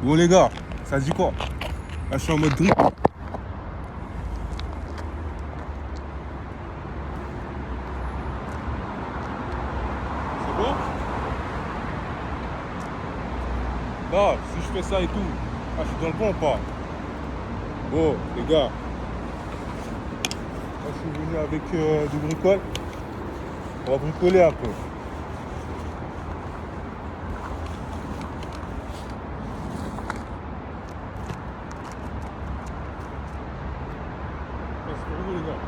Bon les gars, ça dit quoi? Là je suis en mode drip. C'est bon? Là, si je fais ça et tout, je suis dans le bon ou pas? Bon les gars, là je suis venu avec du bricole. On va bricoler un peu. C'est pour vous les gars.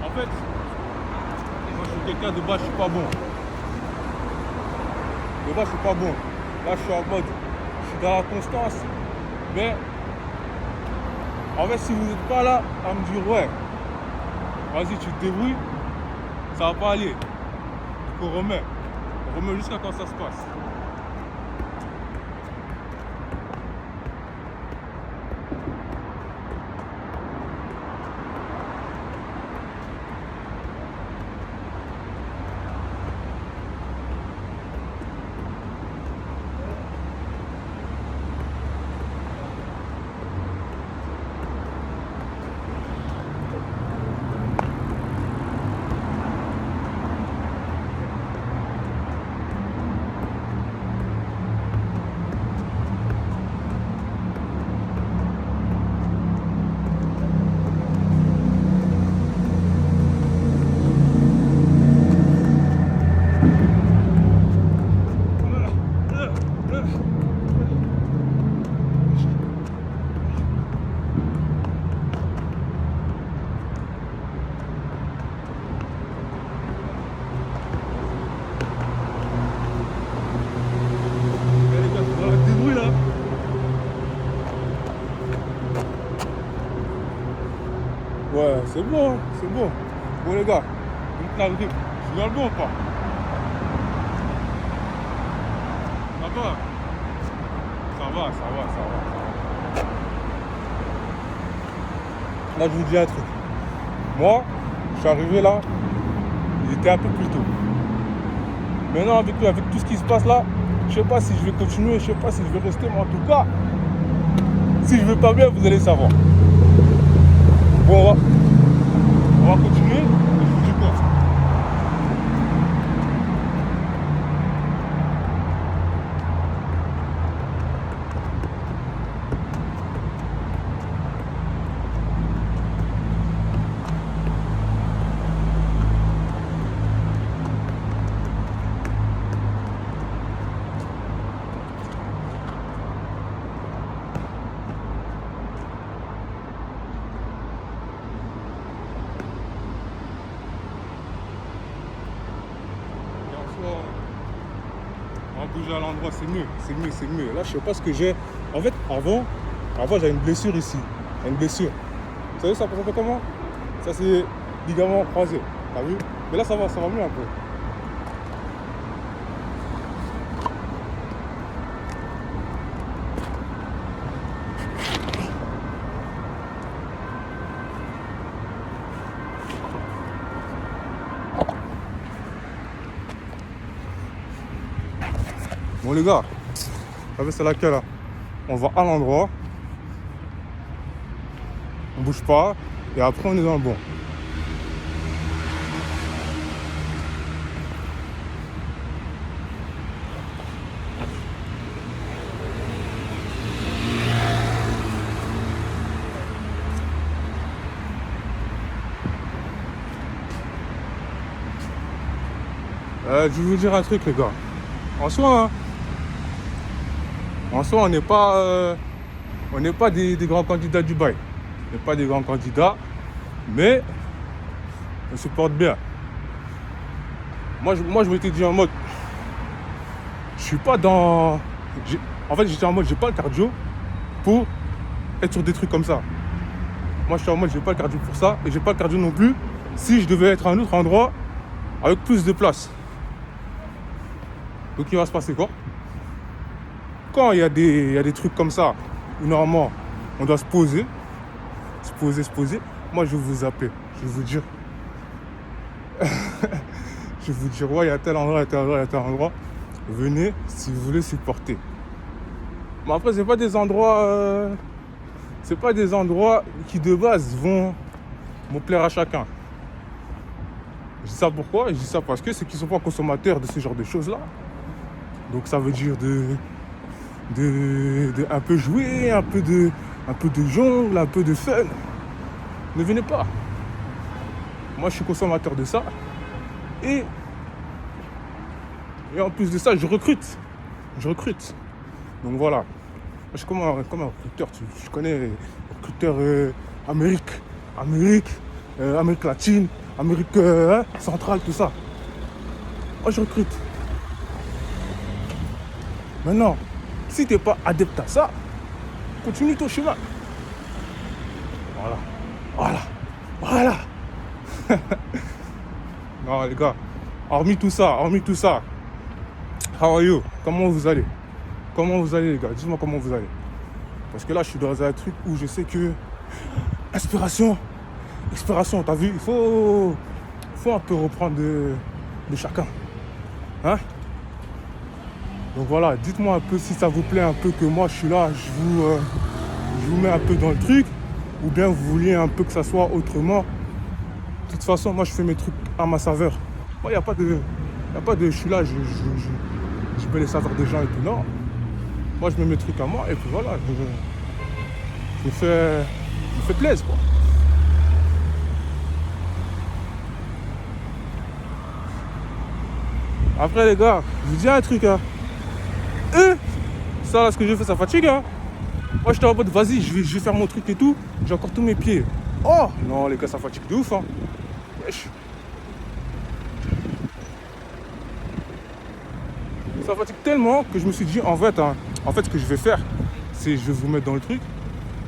En fait, moi je suis quelqu'un de base, je suis pas bon. De base, je suis pas bon. Là, je suis en mode, je suis dans la constance. Mais, en fait, si vous n'êtes pas là à me dire, ouais, vas-y, tu te débrouilles, ça va pas aller. Donc on remet. On remet jusqu'à quand ça se passe. Ouais, c'est bon, c'est bon. Bon les gars, donc là, je suis dans le bon ou pas? Ça va? Ça va, ça va, ça va. Là, je vous dis un truc. Moi, je suis arrivé là, il était un peu plus tôt. Maintenant, avec tout ce qui se passe là, je sais pas si je vais continuer, je sais pas si je vais rester, mais en tout cas, si je vais pas bien, vous allez savoir. Bon, on va continuer. Et je vous dis quoi? On va bouger à l'endroit, c'est mieux, c'est mieux, c'est mieux. Là, je sais pas ce que j'ai. En fait, avant j'avais une blessure ici. Une blessure. Vous savez, ça fait comment? Ça, c'est ligament croisé. T'as vu? Mais là, ça va mieux un peu. Bon les gars, vous savez c'est laquelle là? On va à l'endroit, on bouge pas, et après on est dans le bon. Je vais vous dire un truc, les gars. En soi, hein, on n'est pas des grands candidats du bail. On n'est pas des grands candidats, mais on se porte bien. Moi, je m'étais dit en mode, je suis pas dans... En fait, j'étais en mode, j'ai pas le cardio pour être sur des trucs comme ça. Moi, je suis en mode, j'ai pas le cardio pour ça, et j'ai pas le cardio non plus si je devais être à un autre endroit avec plus de place. Donc, il va se passer quoi? Quand il y a des trucs comme ça, où normalement, on doit se poser, moi, je vais vous appeler. Je vais vous dire, ouais, il y a tel endroit, il y a tel endroit, il y a tel endroit. Venez si vous voulez supporter. Mais après, c'est pas des endroits qui de base vont plaire à chacun. Je dis ça pourquoi? Je dis ça parce que c'est qu'ils sont pas consommateurs de ce genre de choses là. Donc ça veut dire de un peu jouer, un peu de jongle, un peu de fun. Ne venez pas. Moi je suis consommateur de ça. Et en plus de ça, je recrute. Donc voilà. Je suis comme un recruteur, tu connais, recruteur Amérique latine, Amérique centrale, tout ça. Moi je recrute. Maintenant, si t'es pas adepte à ça, continue ton chemin. Voilà. Non les gars, hormis tout ça, how are you? Comment vous allez les gars? Dites-moi comment vous allez. Parce que là je suis dans un truc où je sais que expiration, t'as vu, il faut un peu reprendre de chacun. Hein? Donc voilà, dites-moi un peu si ça vous plaît un peu que moi je suis là, je vous mets un peu dans le truc, ou bien vous vouliez un peu que ça soit autrement. De toute façon, moi je fais mes trucs à ma saveur. Moi il n'y a pas de je suis là, je mets les saveurs des gens et tout, non. Moi je mets mes trucs à moi et puis voilà, je me fais plaisir quoi. Après les gars, je vous dis un truc hein. Ça là ce que je fais ça fatigue hein. Moi j'étais en mode vas-y je vais faire mon truc et tout. J'ai encore tous mes pieds. Oh non les gars ça fatigue de ouf hein. Wesh. Ça fatigue tellement que je me suis dit en fait ce que je vais faire c'est je vais vous mettre dans le truc.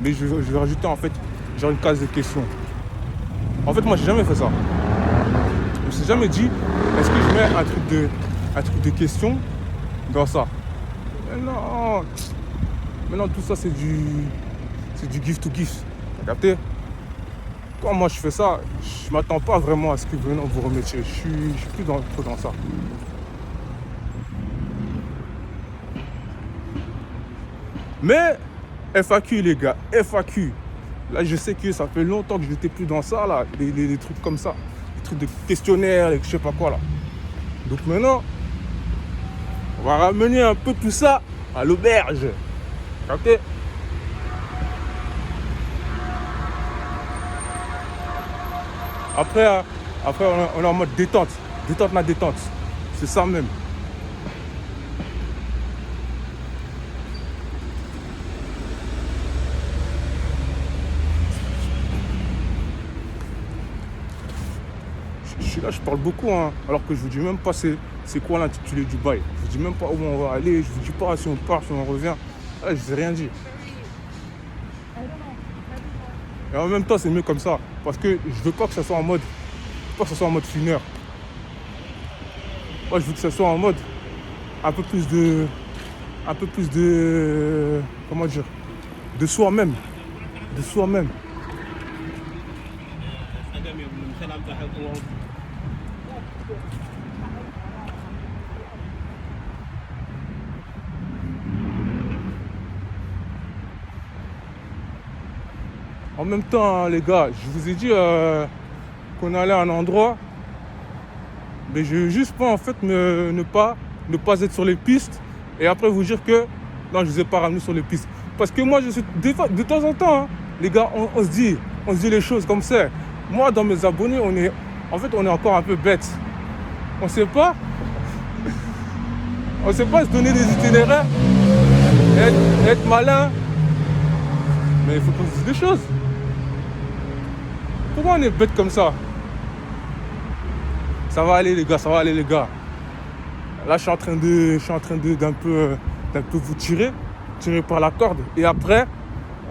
Mais je vais rajouter en fait genre une case de questions. En fait moi j'ai jamais fait ça. Je me suis jamais dit est-ce que je mets un truc de questions dans ça. Mais non, tout ça c'est du gift to gift. T'as capté? Quand moi je fais ça, je m'attends pas vraiment à ce que vous remettiez. Je suis plus trop dans ça. Mais FAQ les gars, FAQ. Là je sais que ça fait longtemps que je n'étais plus dans ça là, des trucs comme ça, des trucs de questionnaires et je sais pas quoi là. Donc maintenant, on va ramener un peu tout ça à l'auberge. Ok? Après on est en mode détente. Détente. C'est ça même. Là je parle beaucoup hein, alors que je vous dis même pas c'est quoi l'intitulé du bail. Je vous dis même pas où on va aller, je vous dis pas si on part, si on revient. Là, je vous ai rien dit. Et en même temps c'est mieux comme ça. Parce que je veux pas que ça soit en mode fineur. Moi je veux que ça soit en mode un peu plus de comment dire, de soi-même. En même temps, hein, les gars, je vous ai dit qu'on allait à un endroit, mais je veux juste pas en fait ne pas être sur les pistes et après vous dire que non, je vous ai pas ramené sur les pistes. Parce que moi, je suis de temps en temps, hein, les gars, on se dit les choses comme ça. Moi, dans mes abonnés, on est encore un peu bêtes. On sait pas On ne sait pas se donner des itinéraires, être malin. Mais il faut qu'on se dise des choses. Pourquoi on est bête comme ça? Ça va aller les gars, ça va aller les gars. Là je suis en train d'un peu vous tirer par la corde. Et après,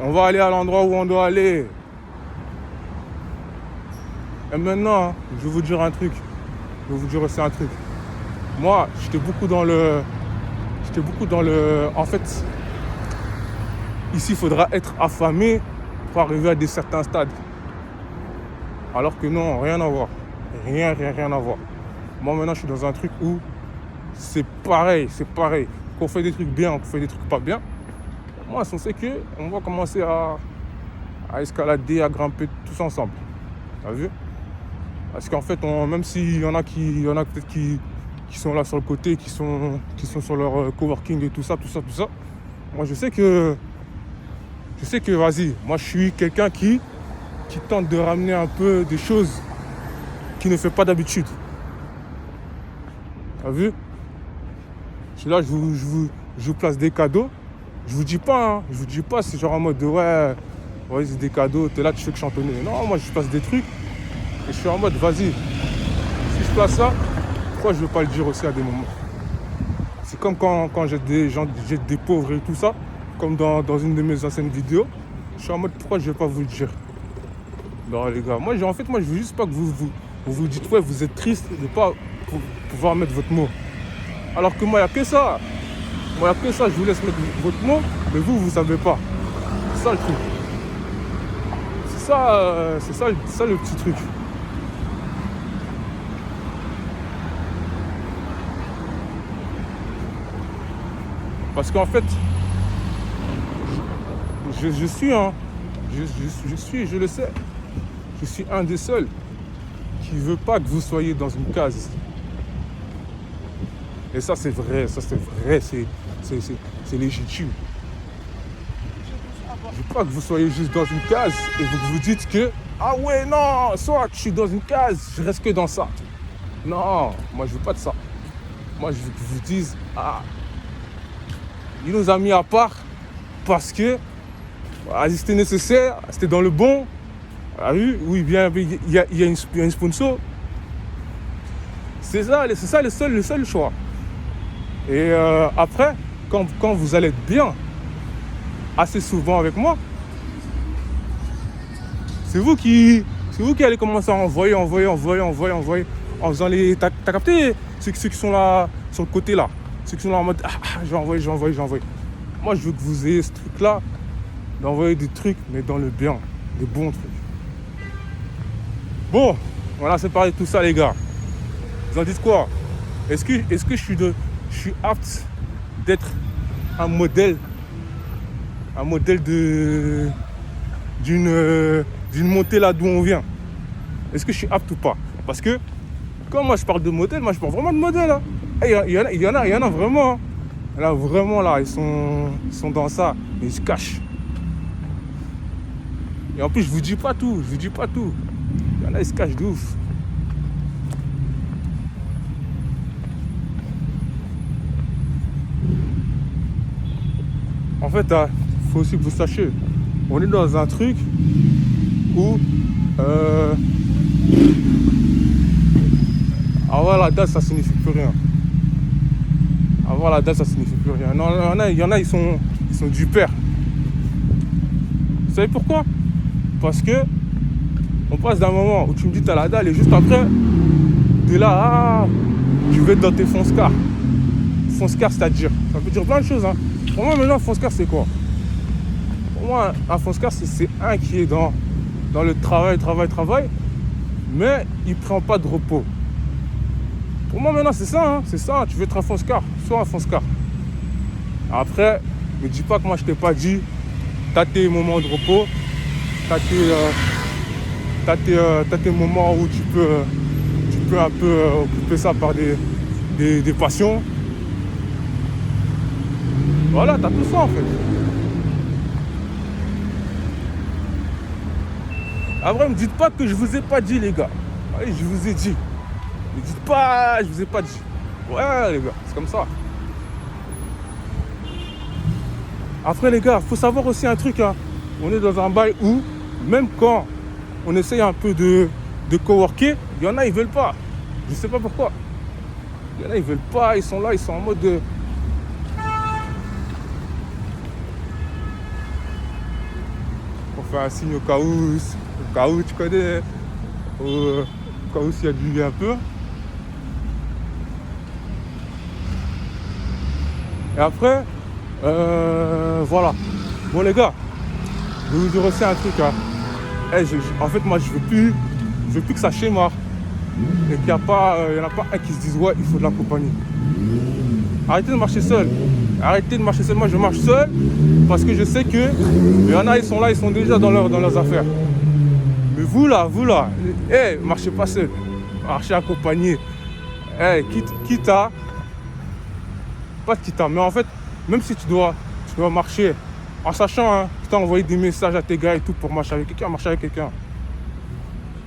on va aller à l'endroit où on doit aller. Et maintenant, je vais vous dire un truc. Je vais vous dire aussi un truc. Moi, j'étais beaucoup dans le... En fait, ici, il faudra être affamé pour arriver à des certains stades. Alors que non, rien à voir. Rien à voir. Moi, maintenant, je suis dans un truc où c'est pareil. Qu'on fait des trucs bien, qu'on fait des trucs pas bien. Moi, on sait qu'on va commencer à escalader, à grimper tous ensemble. T'as vu? Parce qu'en fait, même s'il y en a peut-être qui sont là sur le côté, qui sont sur leur coworking et tout ça. Moi, je sais que, vas-y, moi, je suis quelqu'un qui tente de ramener un peu des choses qu'il ne fait pas d'habitude. T'as vu? Je suis là, je vous place des cadeaux. Je vous dis pas, c'est genre en mode de ouais, c'est des cadeaux, t'es là, tu fais que chantonner. Non, moi, je place des trucs et je suis en mode, vas-y, si je place ça, pourquoi je ne veux pas le dire aussi à des moments? C'est comme quand j'aide des pauvres et tout ça, comme dans une de mes anciennes vidéos. Je suis en mode, pourquoi je ne vais pas vous le dire? Non les gars, moi je veux juste pas que vous dites ouais, vous êtes triste de ne pas pouvoir mettre votre mot. Alors que moi, il n'y a que ça. Je vous laisse mettre votre mot, mais vous savez pas. C'est ça le truc. C'est ça le petit truc. Parce qu'en fait, je le sais, je suis un des seuls qui ne veut pas que vous soyez dans une case. Et ça c'est vrai, c'est légitime. Je veux pas que vous soyez juste dans une case et vous dites que ah ouais non, soit je suis dans une case, je reste que dans ça. Non, moi je veux pas de ça. Moi je veux que vous disiez ah, il nous a mis à part parce que c'était nécessaire, c'était dans le bon. Ah oui, bien, il y a une sponsor. C'est ça le seul choix. Et après, quand vous allez être bien, assez souvent avec moi, c'est vous qui allez commencer à envoyer, en faisant les... T'as capté ceux qui sont là, sur le côté là, ceux qui sont là en mode j'ai envoyé. Moi, je veux que vous ayez ce truc-là, d'envoyer des trucs, mais dans le bien, des bons trucs. Bon, voilà, c'est parlé de tout ça, les gars. Vous en dites quoi? Est-ce que je suis apte d'être un modèle d'une montée là d'où on vient? Est-ce que je suis apte ou pas? Parce que quand moi je parle de modèle, moi je parle vraiment de modèle. Hein. Il y en a vraiment. Hein. Là vraiment là, ils sont dans ça, mais ils se cachent. Et en plus je vous dis pas tout. Il y en a, ils se cachent de ouf. En fait, il faut aussi que vous sachiez, on est dans un truc où avoir la date, ça signifie plus rien. Non, il y en a, ils sont du père. Vous savez pourquoi? Parce que on passe d'un moment où tu me dis t'as la dalle et juste après, t'es là, tu veux être dans tes fonce-car. Fonce-car, c'est-à-dire, ça peut dire plein de choses. Hein. Pour moi, maintenant, fonce-car, c'est quoi? Pour moi, un fonce-car, c'est un qui est dans le travail, mais il ne prend pas de repos. Pour moi, maintenant, c'est ça. Hein. C'est ça, tu veux être un fonce-car, sois un fonce-car. Après, ne dis pas que moi, je t'ai pas dit, t'as tes moments de repos, t'as tes moments où tu peux un peu occuper ça par des passions. Voilà, t'as tout ça en fait. Après, ne me dites pas que je vous ai pas dit, les gars. Oui, je vous ai dit. Ne dites pas, je vous ai pas dit. Ouais, les gars, c'est comme ça. Après, les gars, il faut savoir aussi un truc. Hein. On est dans un bail où, même quand on essaye un peu de coworker, il y en a, ils veulent pas. Je sais pas pourquoi. Il y en a, ils veulent pas. Ils sont là, ils sont en mode de... On fait un signe au cas où tu connais, au cas où s'il y a du un peu. Et après, voilà. Bon les gars, je vais vous dire aussi un truc. Hein. En fait, moi, je veux plus que ça schéma. Et qu'il n'y en a pas un qui se dise ouais, il faut de la compagnie. Arrêtez de marcher seul. Arrêtez de marcher seul. Moi, je marche seul parce que je sais que il y en a, ils sont là, ils sont déjà dans leurs affaires. Mais vous là, marchez pas seul. Marchez accompagné. Quitte à... Pas quitte à, mais en fait, même si tu dois marcher en sachant hein, que tu as envoyé des messages à tes gars et tout pour marcher avec quelqu'un.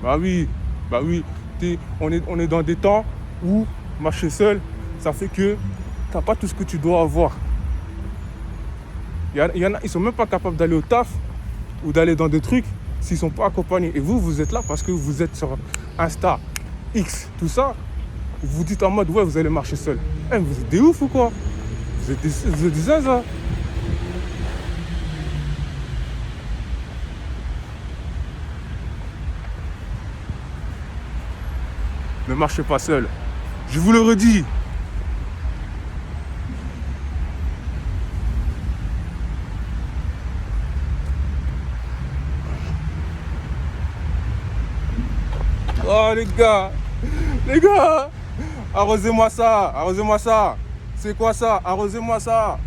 Bah oui. On est dans des temps où marcher seul, ça fait que tu n'as pas tout ce que tu dois avoir. Il y en a, ils sont même pas capables d'aller au taf ou d'aller dans des trucs s'ils sont pas accompagnés. Et vous êtes là parce que vous êtes sur Insta, X, tout ça. Vous dites en mode, ouais, vous allez marcher seul. Vous êtes des ouf ou quoi? Vous êtes des zinzins. Ne marchez pas seul. Je vous le redis. Oh les gars, arrosez-moi ça. C'est quoi ça? Arrosez-moi ça.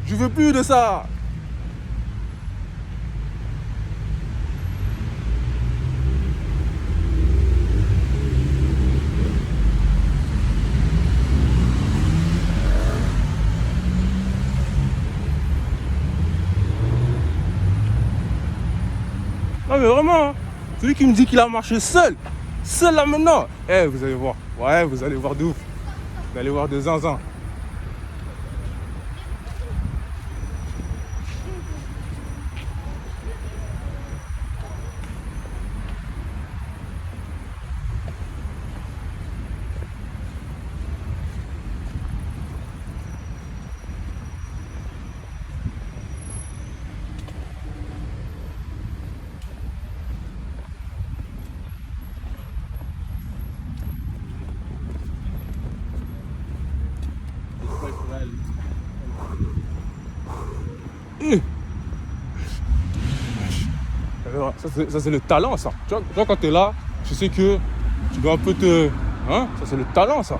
Je veux plus de ça. Non mais vraiment, hein. Celui qui me dit qu'il a marché seul là maintenant, vous allez voir. Ouais, vous allez voir de ouf. Vous allez voir de zinzin. Alors, ça c'est le talent ça. Tu vois quand tu es là, tu sais que tu dois un peu te... Hein? Ça c'est le talent ça.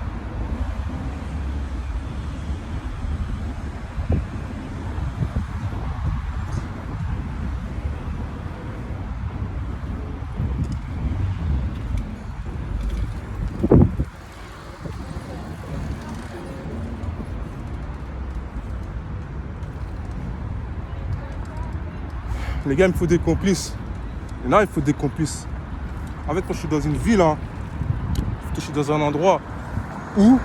Les gars, il me faut des complices. Non, il faut des complices. En fait, quand je suis dans une ville, hein, je suis dans un endroit où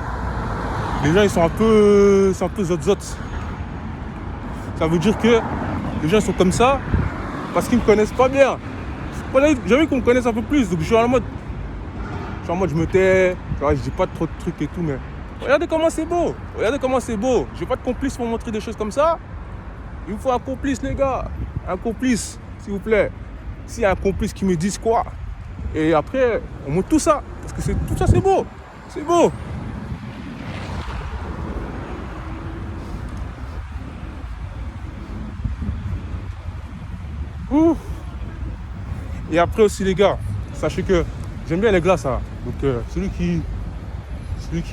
les gens ils sont un peu zot. Ça veut dire que les gens sont comme ça parce qu'ils me connaissent pas bien. J'ai envie qu'on me connaisse un peu plus, donc je suis en mode, je me tais, je dis pas trop de trucs et tout, mais regardez comment c'est beau. J'ai pas de complice pour montrer des choses comme ça. Il me faut un complice, les gars. Un complice, s'il vous plaît. S'il y a un complice qui me dise quoi. Et après, on monte tout ça. Parce que tout ça, c'est beau. C'est beau. Ouh. Et après aussi, les gars, sachez que j'aime bien les glaces. Hein. Donc, celui qui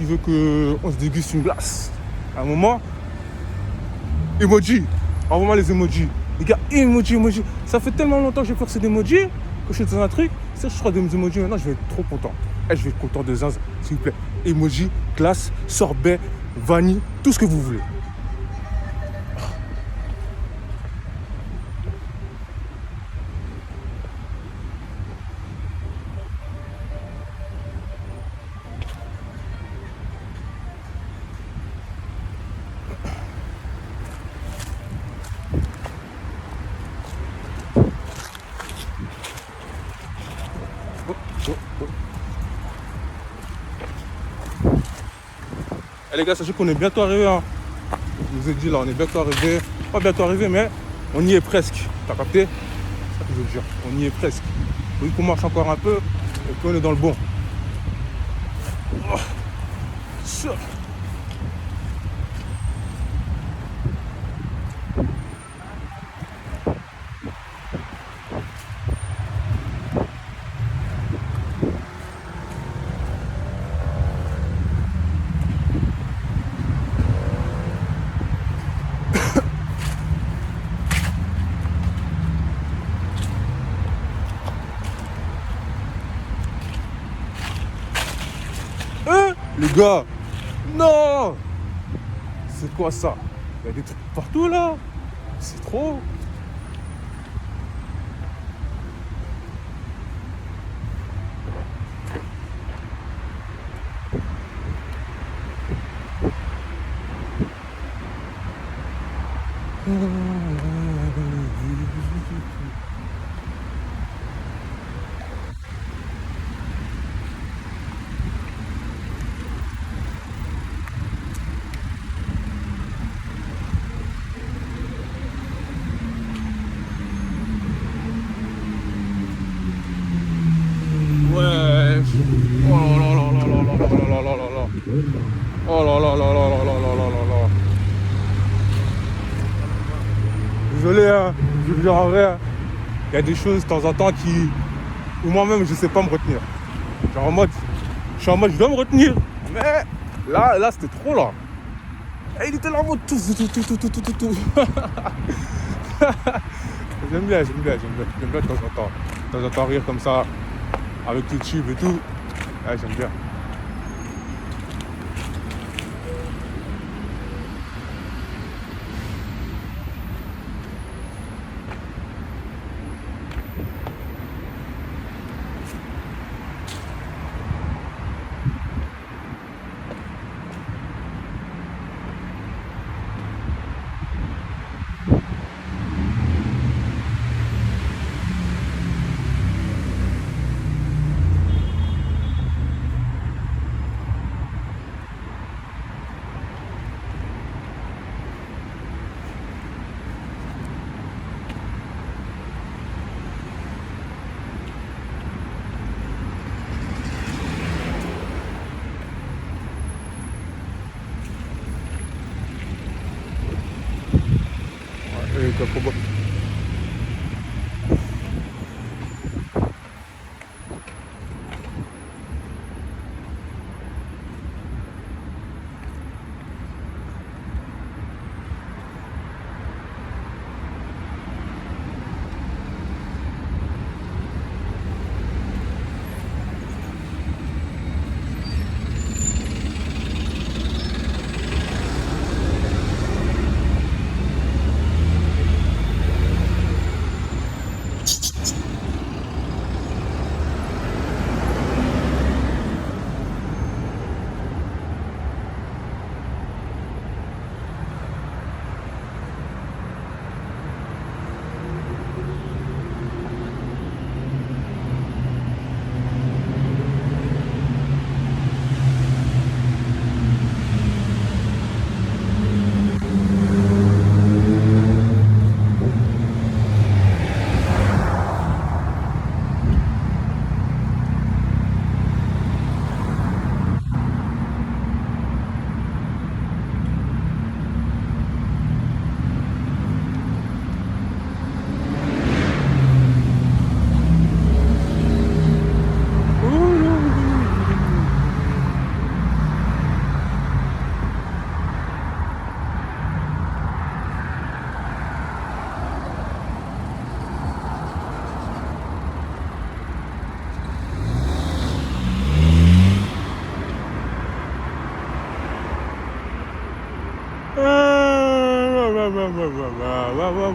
veut qu'on se déguste une glace, à un moment, emoji. Envoie-moi les emojis. Les gars, emoji. Ça fait tellement longtemps que j'ai forcé des emojis que je suis dans un truc. Si je crois des emojis maintenant, je vais être trop content. Je vais être content de zinz, s'il vous plaît. Emoji, glace, sorbet, vanille, tout ce que vous voulez. Eh, les gars, sachez qu'on est bientôt arrivé. Hein. Je vous ai dit là, on est bientôt arrivé. Pas bientôt arrivé, mais on y est presque. T'as capté? C'est ça que je veux dire. On y est presque. Oui, qu'on marche encore un peu et puis on est dans le bon. Oh, ça. Hein? Les gars, non! C'est quoi ça? Il y a des trucs partout là. C'est trop. Ouais. Oh là là là là là là là là là là là. Oh là là là là là là là là là là. Désolé, hein. Je veux dire en vrai, hein. Il y a des choses de temps en temps qui. Où moi-même je sais pas me retenir. Genre en mode. Je suis en mode je dois me retenir. Mais là c'était trop là. Et il était là en mode tout. J'aime bien de temps en temps. De temps en temps rire comme ça. Avec YouTube et tout. Ouais, j'aime bien.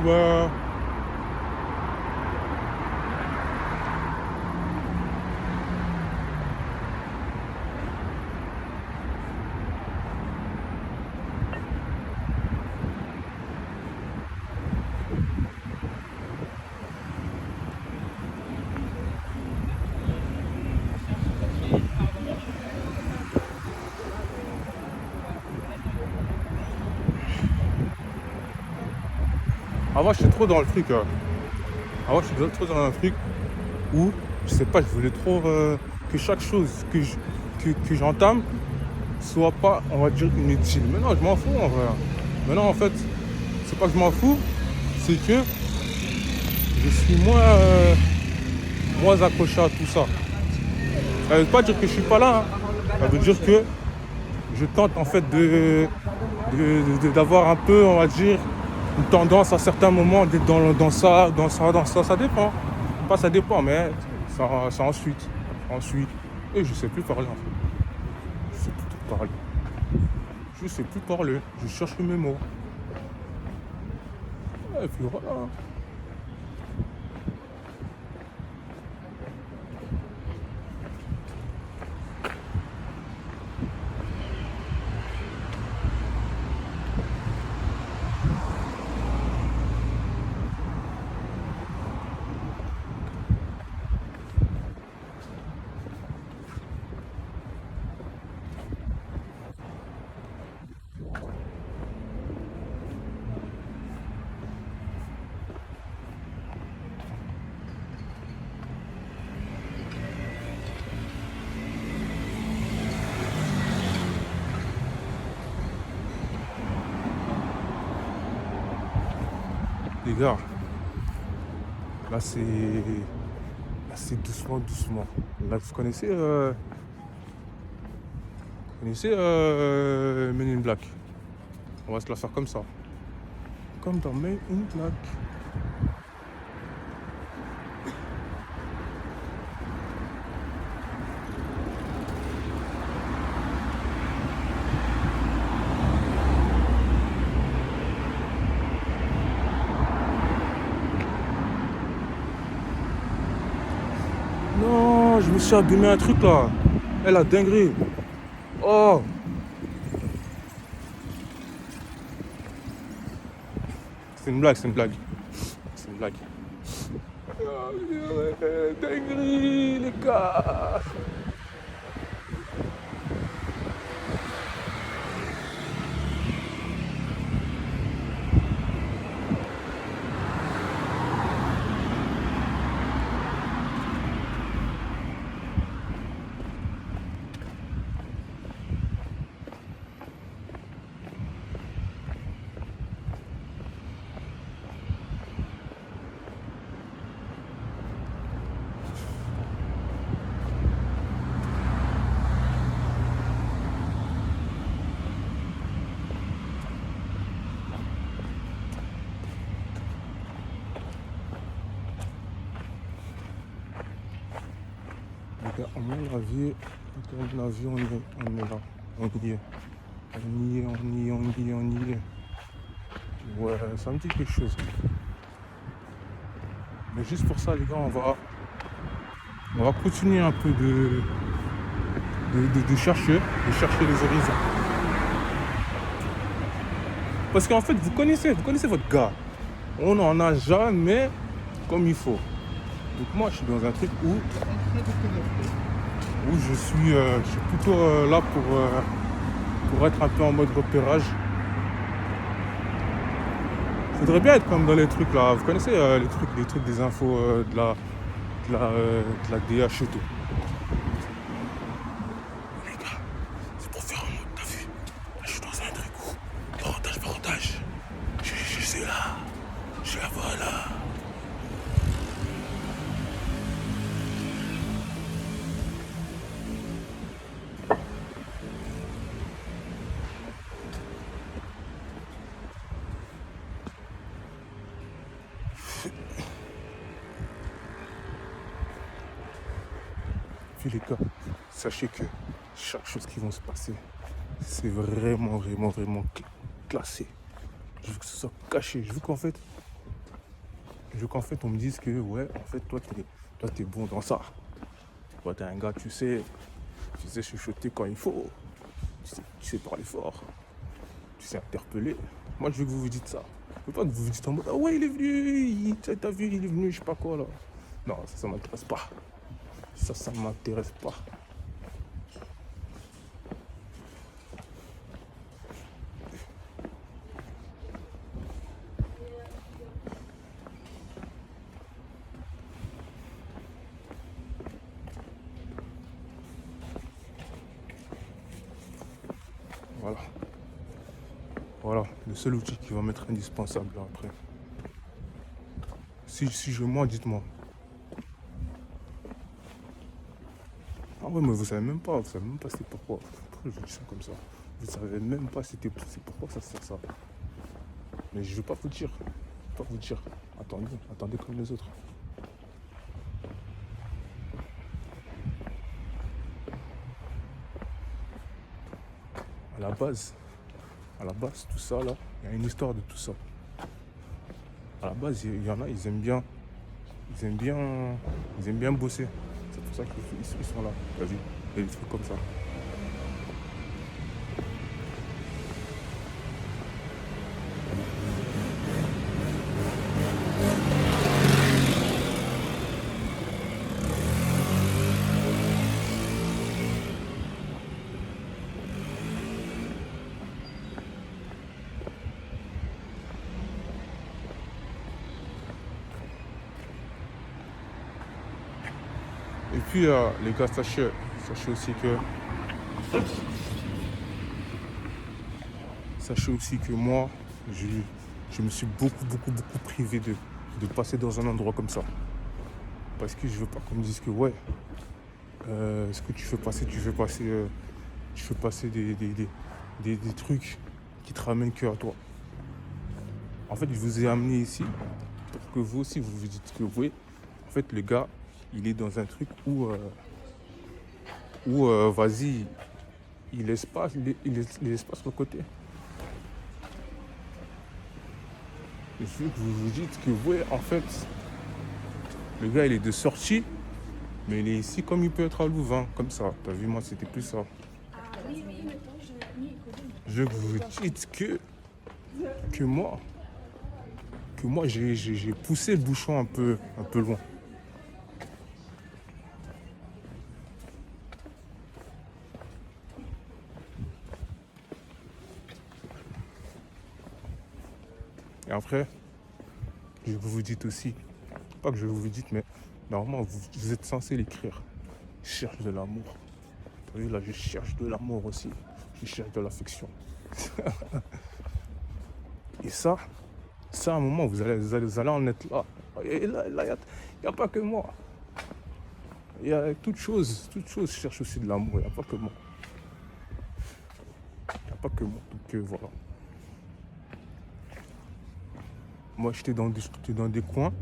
Ouais, Avant, j'étais trop dans le truc. Avant, j'étais trop dans un truc où, je sais pas, je voulais trop que chaque chose que j'entame soit pas, on va dire, inutile. Mais non, je m'en fous en vrai. Maintenant, en fait, c'est pas que je m'en fous, c'est que je suis moins accroché à tout ça. Ça veut pas dire que je suis pas là, hein. Ça veut dire que je tente en fait d'avoir un peu, on va dire, une tendance à certains moments d'être dans ça. Ça dépend. Pas ça dépend, mais ça ensuite. Ensuite. Et je sais plus parler en fait. Je sais plus tout parler. Je sais plus parler. Je cherche mes mots. Et puis voilà. Les gars, là c'est doucement, doucement. Là, vous connaissez Men in Black. On va se la faire comme ça. Comme dans Men in Black. Non, je me suis abîmé un truc là. Elle a dinguerie. Oh, c'est une blague, c'est une blague. C'est une blague. Dinguerie, les gars. Les gars, à mon avis, on est là. On y est. On y est. Ouais, ça me dit quelque chose. Mais juste pour ça, les gars, on va continuer un peu de chercher les horizons. Parce qu'en fait, vous connaissez votre gars. On n'en a jamais comme il faut. Donc moi, je suis dans un truc où je suis plutôt là pour être un peu en mode repérage. Faudrait bien être comme dans les trucs là. Vous connaissez les trucs des infos de la DH et tout. Les gars, c'est pour faire un mode, t'as vu? Là, je suis dans un truc où parentage. Je suis là. Je la vois là. Puis les gars, sachez que chaque chose qui va se passer, c'est vraiment classé. Je veux que ce soit caché. Je veux qu'en fait on me dise que ouais, en fait toi t'es bon dans ça. Toi t'es un gars, tu sais chuchoter quand il faut. Tu sais parler fort. Tu sais interpeller. Moi je veux que vous vous dites ça. Je veux pas que vous vous dites en mode ah ouais il est venu, t'as vu il est venu, je sais pas quoi là. Non, ça m'intéresse pas. Ça m'intéresse pas. Voilà, le seul outil qui va m'être indispensable là, après. Si je mens, dites-moi. Ah ouais, mais vous savez même pas c'est pourquoi. Pourquoi je dis ça comme ça? Vous savez même pas c'est pourquoi ça sert ça. Mais je vais pas vous dire. Je vais pas vous dire. Attendez comme les autres. À la base, tout ça là, il y a une histoire de tout ça. À la base, il y en a, ils aiment bien bosser. C'est pour ça qu'ils sont là. Vas-y, il y a des trucs comme ça. Et puis les gars, sachez aussi que moi, je me suis beaucoup privé de passer dans un endroit comme ça. Parce que je veux pas qu'on me dise que ouais, ce que tu fais passer, des trucs qui te ramènent que à toi. En fait, je vous ai amené ici pour que vous aussi vous vous dites que oui, en fait, le gars, il est dans un truc où vas-y, il laisse pas sur le côté. Et je veux que vous vous dites que oui, en fait, le gars, il est de sortie, mais il est ici comme il peut être à Louvain, comme ça. T'as vu, moi, c'était plus ça. Je veux que vous vous dites que moi, j'ai poussé le bouchon un peu loin. Et après, je vous vous dites aussi, pas que je vous dites, mais normalement, vous êtes censé l'écrire. Je cherche de l'amour. Vous voyez, là, je cherche de l'amour aussi. Je cherche de l'affection. Et ça, à un moment, vous allez en être là. Et là, il n'y a pas que moi. Il y a toute chose cherche aussi de l'amour. Il n'y a pas que moi. Donc voilà. Moi, j'étais dans des coins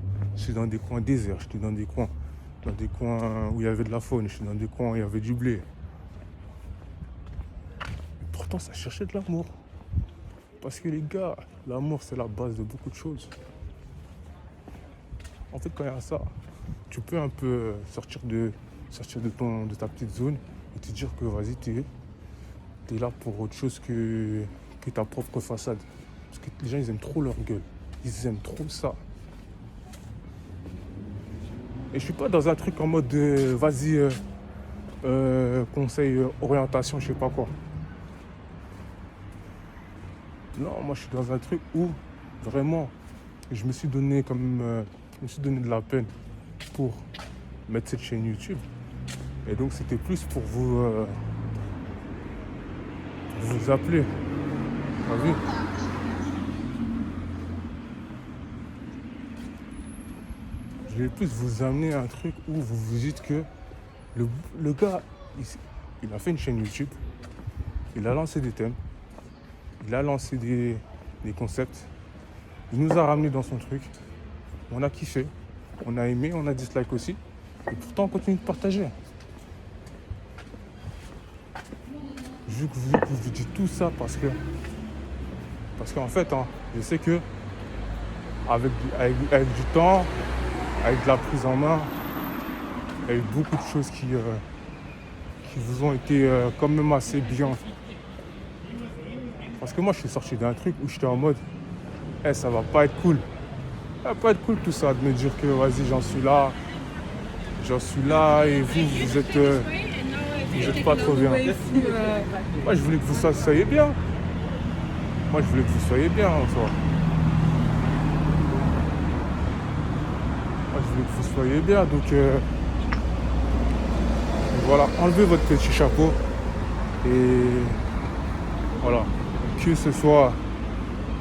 déserts. J'étais dans des coins où il y avait de la faune. J'étais dans des coins où il y avait du blé. Et pourtant, ça cherchait de l'amour. Parce que les gars, l'amour, c'est la base de beaucoup de choses. En fait, quand il y a ça, tu peux un peu sortir de ta petite zone et te dire que vas-y, t'es là pour autre chose que ta propre façade. Parce que les gens, ils aiment trop leur gueule. Ils aiment trop ça. Et je suis pas dans un truc en mode vas-y, conseil, orientation, je sais pas quoi. Non, moi je suis dans un truc où vraiment je me suis donné de la peine pour mettre cette chaîne YouTube. Et donc c'était plus pour vous appeler. T'as vu? Je vais plus vous amener à un truc où vous vous dites que le gars, il a fait une chaîne YouTube, il a lancé des thèmes, il a lancé des concepts, il nous a ramené dans son truc, on a kiffé, on a aimé, on a dislike aussi, et pourtant on continue de partager. Je veux que vous dites tout ça parce qu'en fait, je sais que avec du temps, avec de la prise en main, il y a eu beaucoup de choses qui vous ont été quand même assez bien. Parce que moi, je suis sorti d'un truc où j'étais en mode, ça va pas être cool. Ça va pas être cool tout ça, de me dire que vas-y, j'en suis là et vous êtes pas trop bien. Moi, je voulais que vous soyez bien. En soi. Moi, je voulais que vous soyez bien, donc voilà, enlevez votre petit chapeau et voilà, que ce soit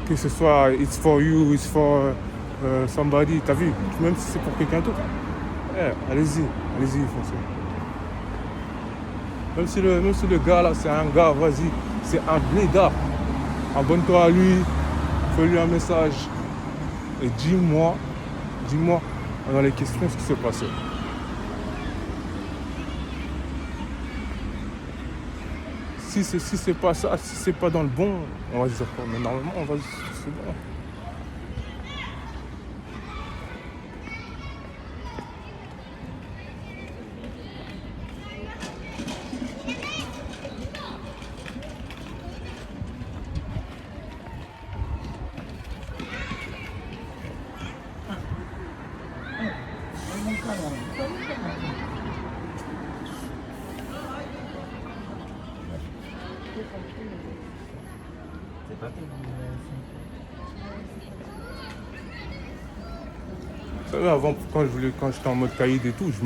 que ce soit it's for you, it's for somebody, t'as vu? Même si c'est pour quelqu'un d'autre. Allez-y, foncez. Même si le gars là, c'est un gars, vas-y, c'est un blédard. Abonne-toi à lui, fais-lui un message et dis-moi dans les questions ce qui s'est passé. Si c'est pas ça, si c'est pas dans le bon, on va se dire quoi. Mais normalement, on va c'est bon. Vous savez, avant, quand j'étais en mode caïd et tout, je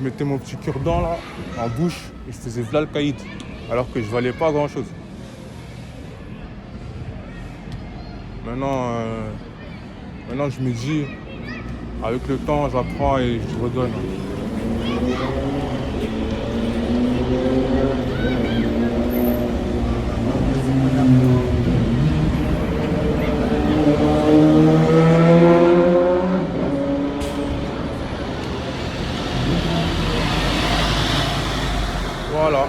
mettais mon petit cure-dent là, en bouche, et je faisais v'là le caïd, alors que je valais pas grand chose. Maintenant je me dis, avec le temps, j'apprends et je redonne. Voilà.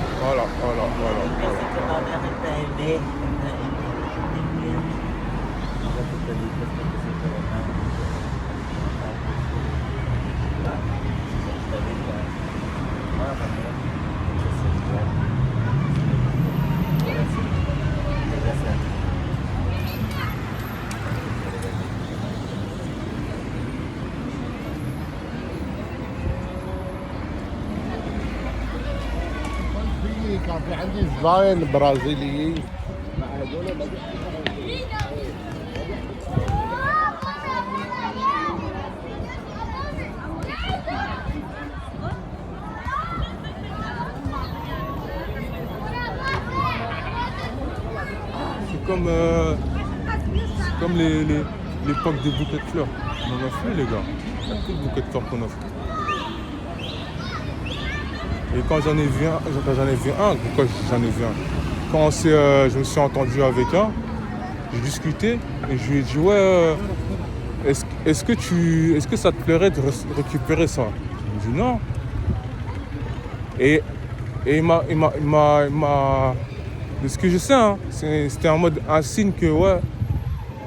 كان في عندي زباين برازيليين مع هذول C'est comme l'époque des bouquets de fleurs. On en a fait les gars. Il y a plus de bouquets de fleurs qu'on a fait. Et quand j'en ai vu un, quand je me suis entendu avec un, j'ai discuté et je lui ai dit ouais, est-ce que ça te plairait de récupérer ça? Il me dit non. Et il m'a de ce que je sais, hein, c'était en mode un signe que ouais,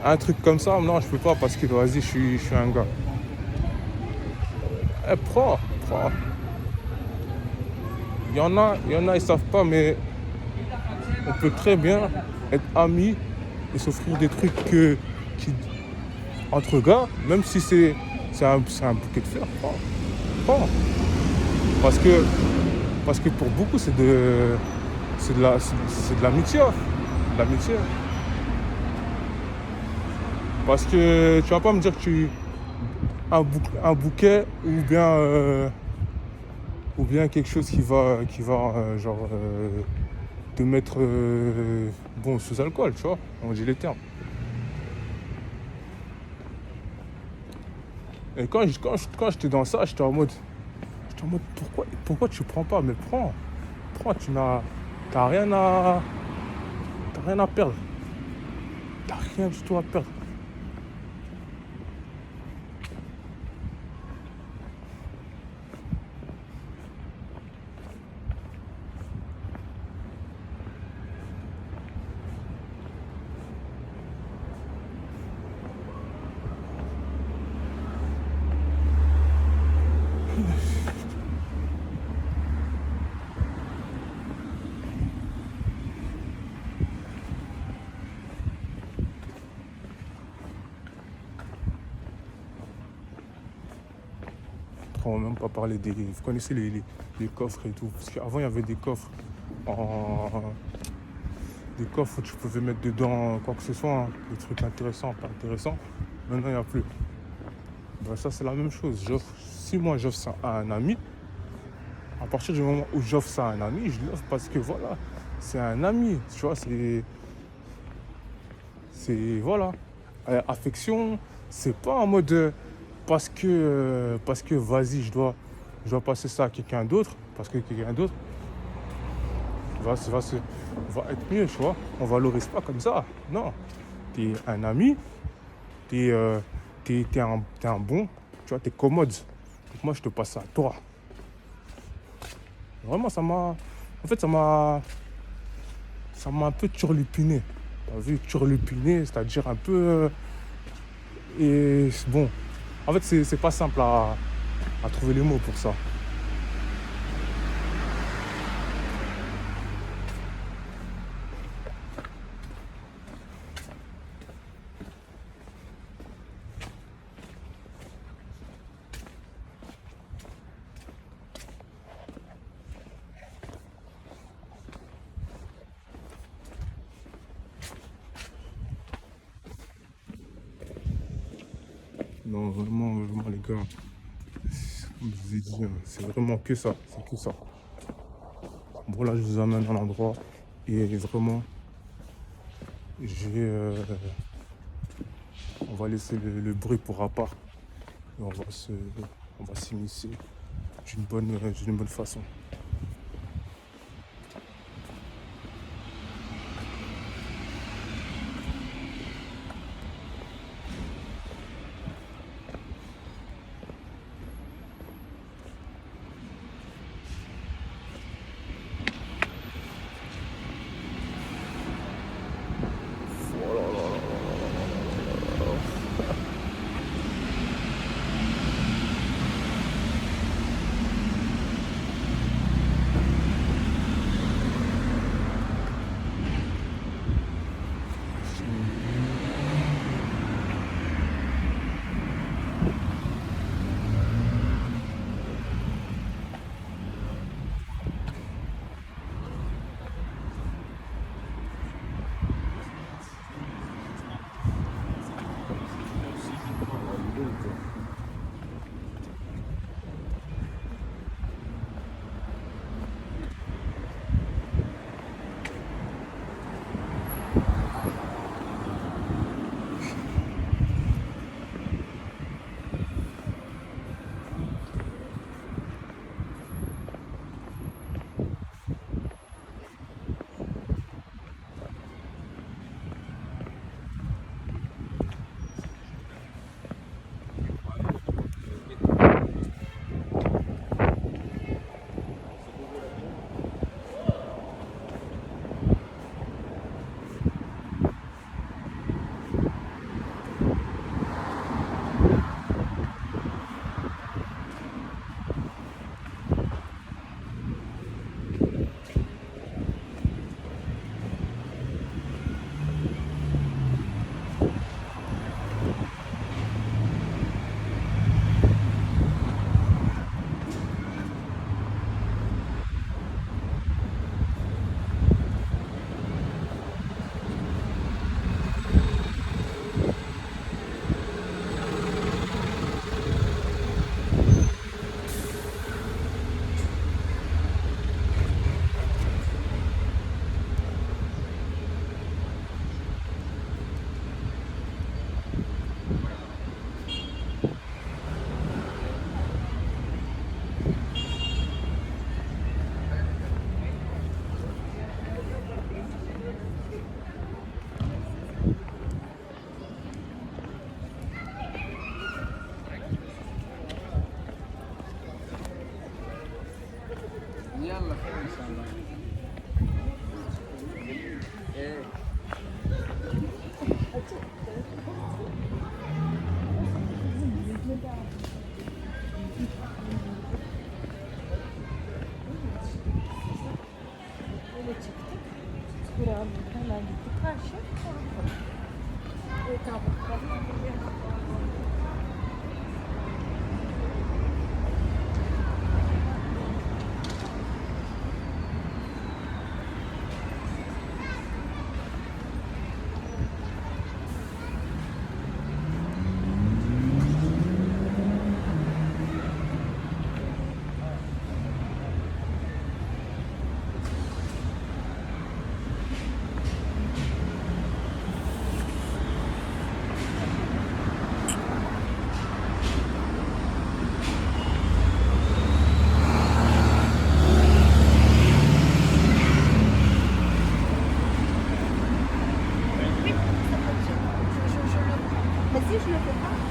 un truc comme ça, non je peux pas parce que vas-y je suis un gars. Prends. Il y en a, ils savent pas, mais on peut très bien être amis et s'offrir des trucs entre gars, même si c'est un bouquet de fleurs. Prends. Parce que pour beaucoup, c'est de l'amitié. Parce que tu vas pas me dire que un bouquet ou bien quelque chose qui va te mettre sous alcool, tu vois, on dit les termes. Et quand j'étais dans ça, j'étais en mode pourquoi tu prends pas? Mais prends, t'as rien à perdre, t'as rien du tout à perdre. On va même pas parler vous connaissez les coffres et tout, parce qu'avant il y avait des coffres des coffres où tu pouvais mettre dedans quoi que ce soit, hein, des trucs intéressants, pas intéressants. Maintenant il n'y a plus. Ça c'est la même chose. Si moi j'offre ça à un ami, à partir du moment où j'offre ça à un ami, je l'offre parce que voilà, c'est un ami, tu vois, C'est, voilà. Affection, c'est pas en mode parce que vas-y, je dois passer ça à quelqu'un d'autre, parce que quelqu'un d'autre va être mieux, tu vois. On valorise pas comme ça. Non. T'es un ami, t'es t'es un bon, tu vois, t'es commode. Donc moi, je te passe ça à toi. Vraiment, en fait, ça m'a un peu turlupiné. T'as vu, turlupiné, c'est-à-dire un peu. Et bon, en fait, c'est pas simple à trouver les mots pour ça. Non, vraiment, vraiment, les gars, comme je vous ai dit, hein, c'est vraiment que ça, c'est que ça. Bon, là, je vous amène à l'endroit et vraiment, j'ai, on va laisser le bruit pour à part et on va s'immiscer d'une bonne façon. يلا خير ان شاء الله. ايه Öyle çıktık. Buranın hemen gittik karşı. si je le fais pas.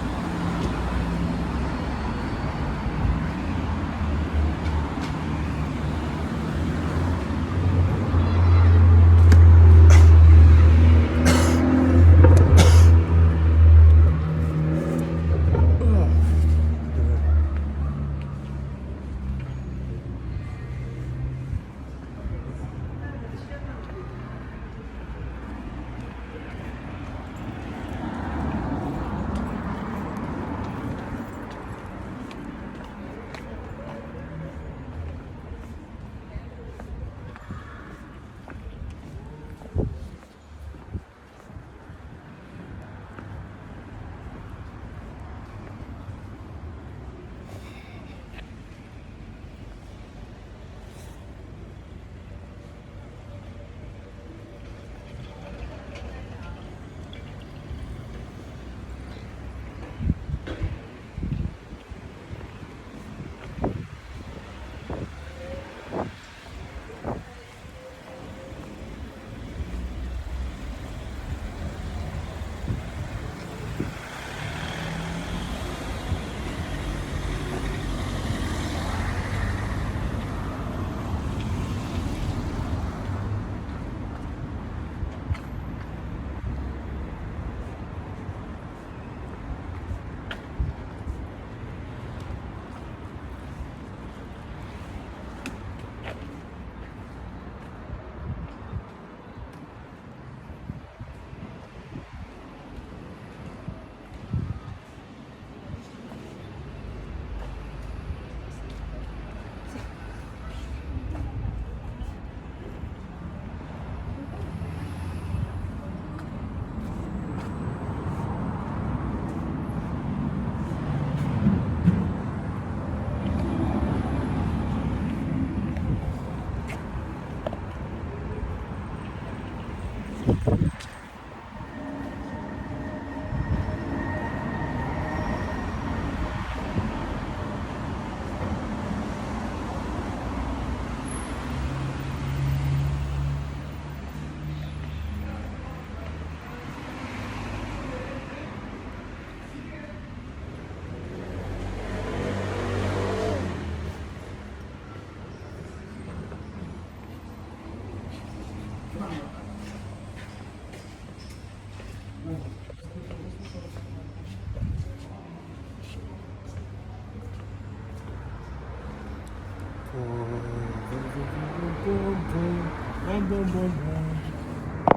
Boom, boom, boom, boom.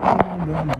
Boom, boom, boom.